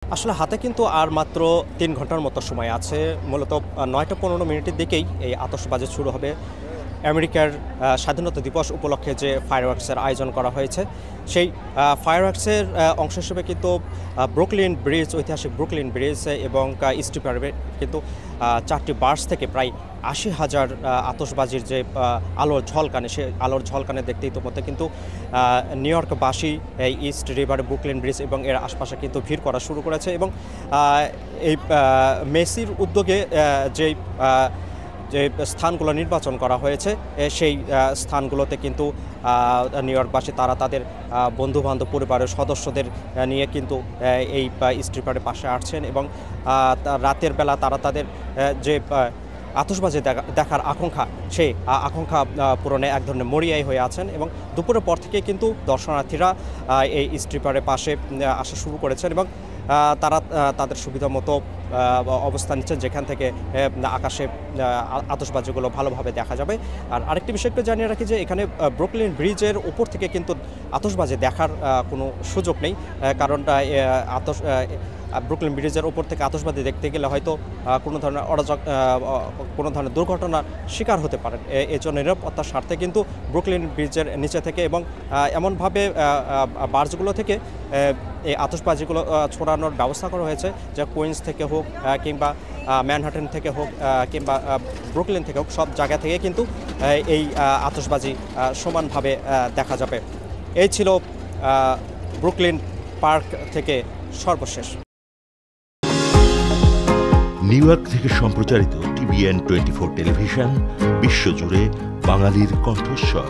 আসলে হাতে কিন্তু আর মাত্র ৩ ঘন্টার মতো সময় আছে। মূলত ৯টা ১৫ মিনিটের দিকেই এই আতশবাজি শুরু হবে। আমেরিকার স্বাধীনতা দিবস উপলক্ষে যে ফায়ারওয়ার্কসের আয়োজন করা হয়েছে, সেই ফায়ারওয়ার্কসের অংশ হিসেবে কিন্তু ব্রুকলিন ব্রিজ, ঐতিহাসিক ব্রুকলিন ব্রিজ এবং স্ট্রিপ পার্কে কিন্তু ৪টি বার্স থেকে প্রায় ৮০,০০০ আতশবাজির যে আলোর ঝলকানি, সে আলোর ঝলকানি দেখতে ইতিমধ্যে কিন্তু নিউ ইয়র্কবাসী এই ইস্ট রিভার, ব্রুকলিন ব্রিজ এবং এর আশপাশে কিন্তু ভিড় করা শুরু করেছে। এবং এই মেসির উদ্যোগে যেই যে স্থানগুলো নির্বাচন করা হয়েছে, সেই স্থানগুলোতে কিন্তু নিউ ইয়র্কবাসী তারা তাদের বন্ধুবান্ধব, পরিবারের সদস্যদের নিয়ে কিন্তু এই স্ট্রিট পার্কের পাশে আসছেন এবং রাতের বেলা তারা তাদের যে আতশবাজি দেখার আকাঙ্ক্ষা, সেই আকাঙ্ক্ষা পূরণে এক ধরনের মরিয়াই হয়ে আছেন। এবং দুপুরের পর থেকে কিন্তু দর্শনার্থীরা এই স্ট্রিট পার্কের পাশে আসা শুরু করেছেন এবং তারা তাদের সুবিধা মতো অবস্থান নিচ্ছেন, যেখান থেকে আকাশে আতশবাজিগুলো ভালোভাবে দেখা যাবে। আর আরেকটি বিষয় একটু জানিয়ে রাখি যে এখানে ব্রুকলিন ব্রিজের উপর থেকে কিন্তু আতশবাজি দেখার কোনো সুযোগ নেই, কারণ ব্রুকলিন ব্রিজের উপর থেকে আতশবাজি দেখতে গেলে হয়তো কোনো ধরনের কোনো ধরনের দুর্ঘটনার শিকার হতে পারেন। এই জন্য নিরাপত্তার স্বার্থে কিন্তু ব্রুকলিন ব্রিজের নিচে থেকে এবং এমনভাবে বার্জগুলো থেকে এই আতশবাজিগুলো ছড়ানোর ব্যবস্থা করা হয়েছে, যা কুইন্স থেকে হোক কিংবা ম্যানহাটন থেকে হোক কিংবা ব্রুকলিন থেকে হোক, সব জায়গা থেকে কিন্তু এই আতশবাজি সমানভাবে দেখা যাবে। এই ছিল ব্রুকলিন পার্ক থেকে সর্বশেষ। নিউ ইয়র্ক থেকে সম্প্রচারিত TVN 24 টেলিভিশন, বিশ্বজুড়ে বাঙালির কণ্ঠস্বর।